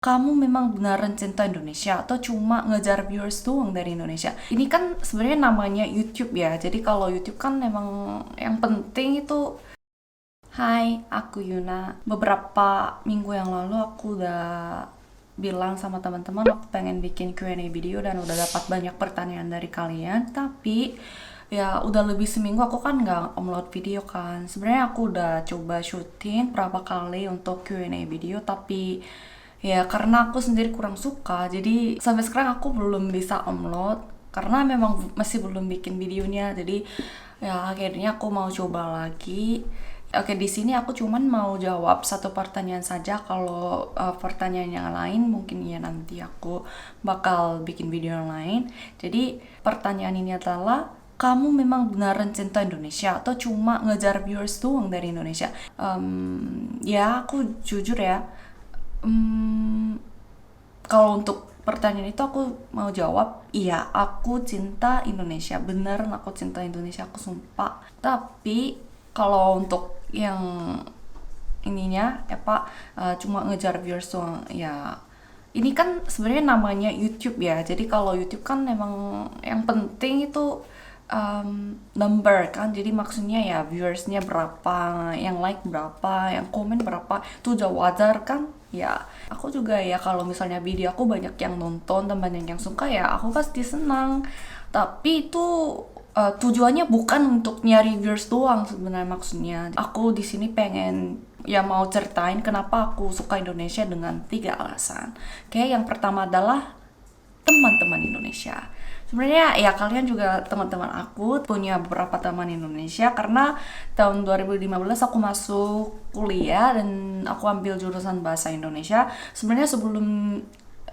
Kamu memang beneran cinta Indonesia atau cuma ngejar viewers doang dari Indonesia? Ini kan sebenarnya namanya YouTube ya. Jadi kalau YouTube kan memang yang penting itu. Hai, aku Yuna. Beberapa minggu yang lalu aku udah bilang sama teman-teman aku pengen bikin Q&A video dan udah dapat banyak pertanyaan dari kalian. Tapi ya udah lebih seminggu aku kan nggak upload video kan. Sebenarnya aku udah coba syuting berapa kali untuk Q&A video, tapi ya karena aku sendiri kurang suka, jadi sampai sekarang aku belum bisa upload karena memang masih belum bikin videonya. Jadi ya akhirnya aku mau coba lagi. Oke, di sini aku cuman mau jawab satu pertanyaan saja. Kalau pertanyaan yang lain mungkin ya nanti aku bakal bikin video yang lain. Jadi pertanyaan ini adalah, kamu memang beneran cinta Indonesia atau cuma ngejar viewers doang dari Indonesia? Ya aku jujur ya. Kalau untuk pertanyaan itu aku mau jawab, iya aku cinta Indonesia, beneran aku cinta Indonesia, aku sumpah. Tapi kalau untuk yang ininya ya Pak, cuma ngejar viewers doang ya. Ini kan sebenarnya namanya YouTube ya. Jadi kalau YouTube kan memang yang penting itu number kan. Jadi maksudnya ya viewersnya berapa, yang like berapa, yang komen berapa, itu udah wajar kan. Ya aku juga ya kalau misalnya video aku banyak yang nonton dan banyak yang suka ya aku pasti senang. Tapi itu tujuannya bukan untuk nyari viewers doang sebenarnya. Maksudnya aku di sini pengen ya mau ceritain kenapa aku suka Indonesia dengan 3 alasan. Kayak yang pertama adalah teman-teman Indonesia. Sebenarnya ya kalian juga teman-teman aku, punya beberapa teman Indonesia karena tahun 2015 aku masuk kuliah dan aku ambil jurusan bahasa Indonesia. Sebenarnya sebelum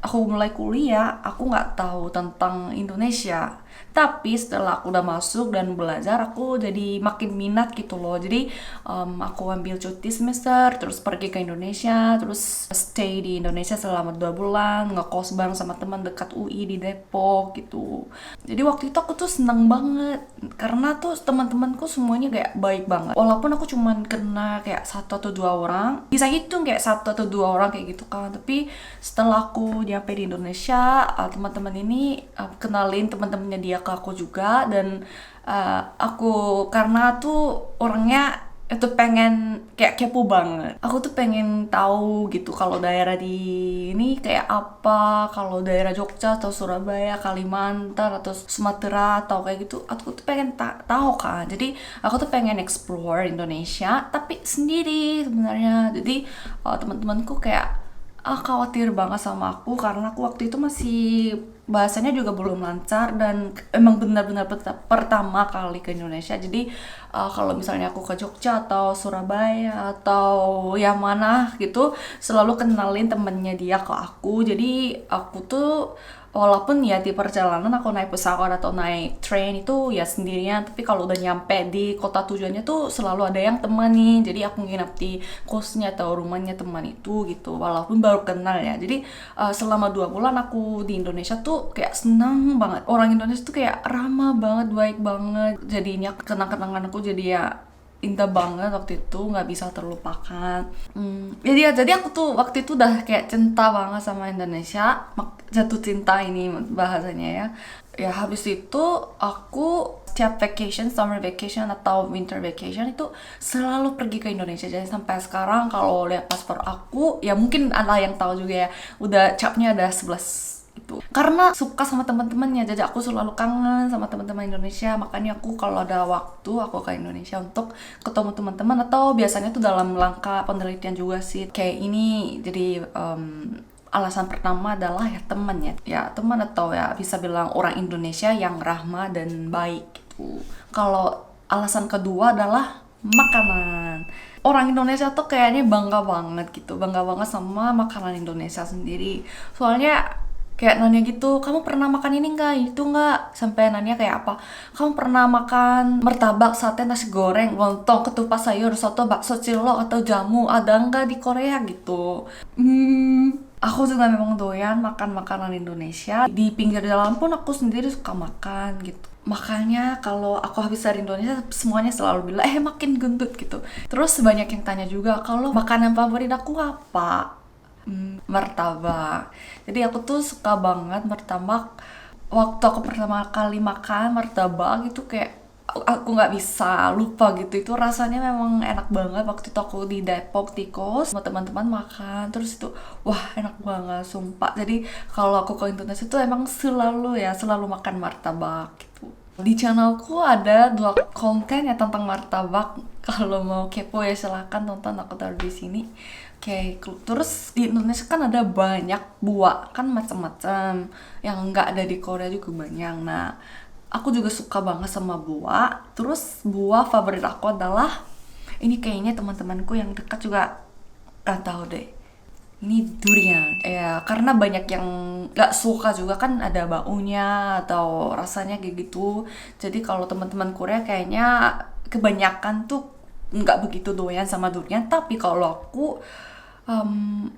aku mulai kuliah aku nggak tahu tentang Indonesia, tapi setelah aku udah masuk dan belajar aku jadi makin minat gitu loh. Jadi aku ambil cuti semester terus pergi ke Indonesia, terus stay di Indonesia selama 2 bulan, ngekos bareng sama teman dekat UI di Depok gitu. Jadi waktu itu aku tuh seneng banget karena tuh teman-temanku semuanya kayak baik banget, walaupun aku cuman kena kayak 1 atau 2 orang, bisa hitung kayak 1 atau 2 orang kayak gitu kan. Tapi setelah aku nyampe di Indonesia, teman-teman ini kenalin teman-temannya dia ke aku juga. Dan aku karena tuh orangnya itu pengen kayak kepo banget. Aku tuh pengen tahu gitu kalau daerah di ini kayak apa, kalau daerah Jogja atau Surabaya, Kalimantan atau Sumatera atau kayak gitu. Aku tuh pengen tahu kan. Jadi aku tuh pengen explore Indonesia tapi sendiri sebenarnya. Jadi teman-temanku kayak khawatir banget sama aku karena aku waktu itu masih bahasanya juga belum lancar dan emang benar-benar pertama kali ke Indonesia. Jadi kalau misalnya aku ke Jogja atau Surabaya atau yang mana gitu selalu kenalin temennya dia ke aku. Jadi aku tuh walaupun ya di perjalanan aku naik pesawat atau naik train itu ya sendirian, tapi kalau udah nyampe di kota tujuannya tuh selalu ada yang temani. Jadi aku nginep di kosnya atau rumahnya teman itu gitu, walaupun baru kenal ya. Jadi selama 2 bulan aku di Indonesia tuh kayak senang banget. Orang Indonesia tuh kayak ramah banget, baik banget. Jadinya kenang-kenangan aku jadi ya indah banget waktu itu, nggak bisa terlupakan. Jadi aku tuh waktu itu udah kayak cinta banget sama Indonesia, jatuh cinta ini bahasanya ya. Ya habis itu aku setiap vacation, summer vacation atau winter vacation itu selalu pergi ke Indonesia. Jadi sampai sekarang kalau lihat paspor aku, ya mungkin ada yang tahu juga ya, udah capnya ada 11 itu. Karena suka sama teman-temannya, jadi aku selalu kangen sama teman-teman Indonesia. Makanya aku kalau ada waktu aku ke Indonesia untuk ketemu teman-teman, atau biasanya tuh dalam langkah penelitian juga sih kayak ini. Jadi alasan pertama adalah ya teman ya teman, atau ya bisa bilang orang Indonesia yang ramah dan baik gitu. Kalau alasan kedua adalah makanan. Orang Indonesia tuh kayaknya bangga banget gitu, bangga banget sama makanan Indonesia sendiri. Soalnya kayak nanya gitu, kamu pernah makan ini nggak, itu nggak, sampai nanya kayak apa, kamu pernah makan martabak, sate, nasi goreng, lontong, ketupat sayur, soto, bakso, cilok atau jamu, ada nggak di Korea gitu. Aku juga memang doyan makan makanan Indonesia. Di pinggir jalan pun aku sendiri suka makan gitu. Makanya kalau aku habis dari Indonesia semuanya selalu bilang makin gendut gitu. Terus banyak yang tanya juga kalau makanan favorit aku apa. Martabak. Jadi aku tuh suka banget martabak. Waktu aku pertama kali makan martabak itu kayak aku nggak bisa lupa gitu, itu rasanya memang enak banget. Waktu itu aku di Depok di kos sama teman-teman makan, terus itu wah enak banget sumpah. Jadi kalau aku ke Indonesia tuh emang selalu makan martabak gitu. Di channelku ada 2 konten ya tentang martabak. Kalau mau kepo ya silahkan tonton, aku taruh di sini. Oke, terus di Indonesia kan ada banyak buah kan macam-macam yang nggak ada di Korea juga banyak. Nah, aku juga suka banget sama buah. Terus buah favorit aku adalah ini, kayaknya teman-temanku yang dekat juga nggak tahu deh. Ini durian. Ya, karena banyak yang nggak suka juga kan, ada baunya atau rasanya kayak gitu. Jadi kalau teman-teman Korea kayaknya kebanyakan tuh nggak begitu doyan sama durian. Tapi kalau aku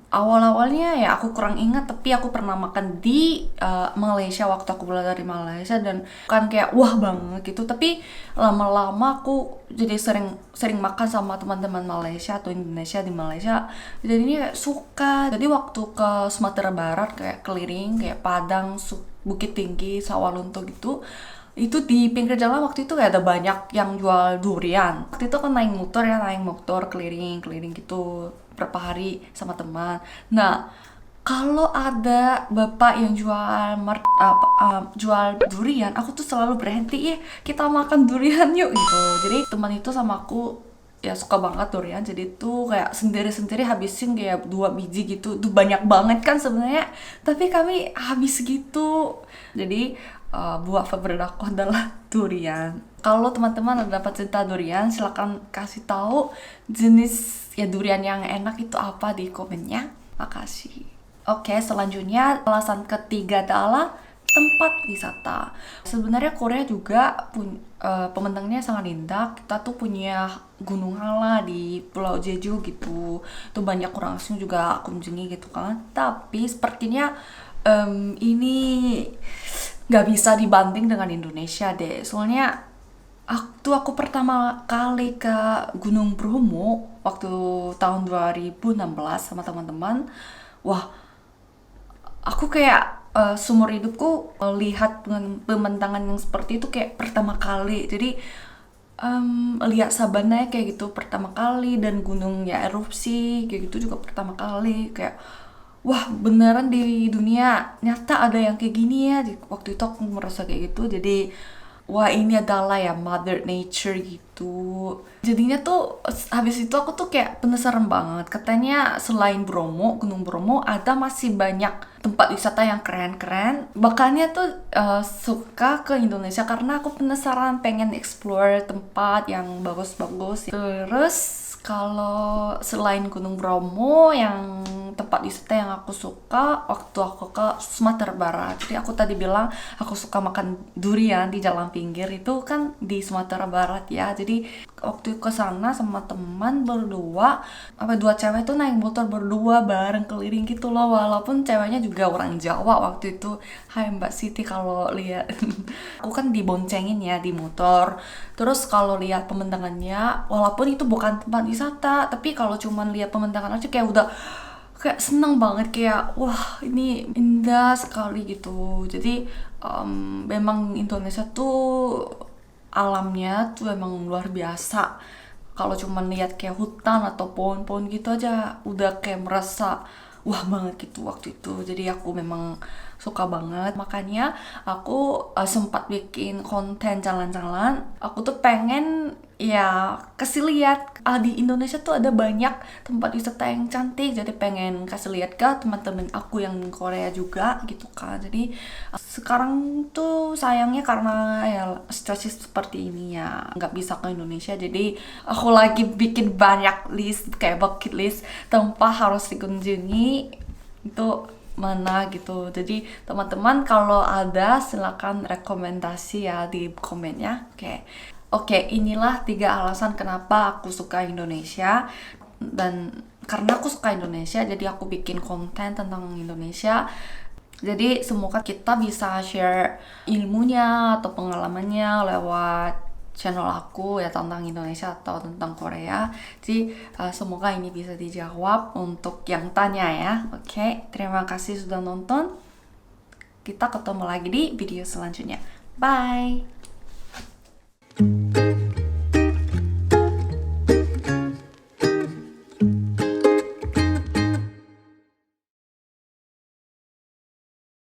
awal-awalnya ya aku kurang ingat, tapi aku pernah makan di Malaysia waktu aku belajar di Malaysia, dan kan kayak wah banget gitu. Tapi lama-lama aku jadi sering makan sama teman-teman Malaysia atau Indonesia di Malaysia, jadinya kayak suka. Jadi waktu ke Sumatera Barat kayak keliling kayak Padang, Bukit Tinggi, Sawalunto gitu, itu di pinggir jalan waktu itu kayak ada banyak yang jual durian. Waktu itu kan naik motor keliling-keliling gitu berapa hari sama teman. Nah, kalau ada bapak yang jual durian, aku tuh selalu berhenti, kita makan durian yuk gitu. Jadi teman itu sama aku ya suka banget durian, jadi tuh kayak sendiri-sendiri habisin kayak 2 biji gitu. Tuh banyak banget kan sebenarnya, tapi kami habis gitu. Jadi buah favorit aku adalah durian. Kalau teman-teman ada dapat cerita durian, silakan kasih tahu jenis ya durian yang enak itu apa di komennya. Makasih. Oke, selanjutnya alasan ketiga adalah tempat wisata. Sebenarnya Korea juga pemandangannya sangat indah. Kita tuh punya Gunung Halla di Pulau Jeju gitu. Itu banyak orang asing juga kunjungi gitu kan. Tapi sepertinya ini nggak bisa dibanding dengan Indonesia deh. Soalnya waktu aku pertama kali ke Gunung Bromo waktu tahun 2016 sama teman-teman, wah, aku kayak seumur hidupku lihat pemandangan yang seperti itu kayak pertama kali. Jadi lihat sabana kayak gitu pertama kali, dan gunungnya erupsi kayak gitu juga pertama kali. Kayak wah, beneran di dunia nyata ada yang kayak gini ya. Waktu itu aku merasa kayak gitu. Jadi wah, ini adalah ya Mother Nature gitu. Jadinya tuh habis itu aku tuh kayak penasaran banget. Katanya selain Gunung Bromo ada masih banyak tempat wisata yang keren-keren. Makanya tuh suka ke Indonesia karena aku penasaran, pengen explore tempat yang bagus-bagus. Terus kalau selain Gunung Bromo, yang tempat wisata yang aku suka waktu aku ke Sumatera Barat. Jadi aku tadi bilang aku suka makan durian di jalan pinggir, itu kan di Sumatera Barat ya. Jadi waktu ke sana sama teman berdua, 2 cewek tuh naik motor berdua bareng keliling gitu loh. Walaupun ceweknya juga orang Jawa waktu itu. Hai Mbak Siti kalau lihat. Aku kan diboncengin ya di motor. Terus kalau lihat pemandangannya, walaupun itu bukan tempat wisata, tapi kalau cuman lihat pemandangan aja kayak udah kayak seneng banget, kayak wah ini indah sekali gitu. Jadi memang Indonesia tuh alamnya tuh emang luar biasa. Kalau cuman lihat kayak hutan atau pohon-pohon gitu aja udah kayak merasa wah banget gitu waktu itu. Jadi aku memang suka banget. Makanya aku sempat bikin konten jalan-jalan. Aku tuh pengen ya kasih lihat di Indonesia tuh ada banyak tempat wisata yang cantik. Jadi pengen kasih lihat ke teman-teman aku yang Korea juga gitu kan. Jadi sekarang tuh sayangnya karena ya situasi seperti ini ya nggak bisa ke Indonesia. Jadi aku lagi bikin banyak list kayak bucket list tempat harus dikunjungi itu mana gitu. Jadi teman-teman kalau ada silakan rekomendasi ya di komennya. Oke, inilah 3 alasan kenapa aku suka Indonesia. Dan karena aku suka Indonesia, jadi aku bikin konten tentang Indonesia. Jadi semoga kita bisa share ilmunya atau pengalamannya lewat channel aku ya tentang Indonesia atau tentang Korea. Jadi semoga ini bisa dijawab untuk yang tanya ya. Oke, terima kasih sudah nonton. Kita ketemu lagi di video selanjutnya. Bye!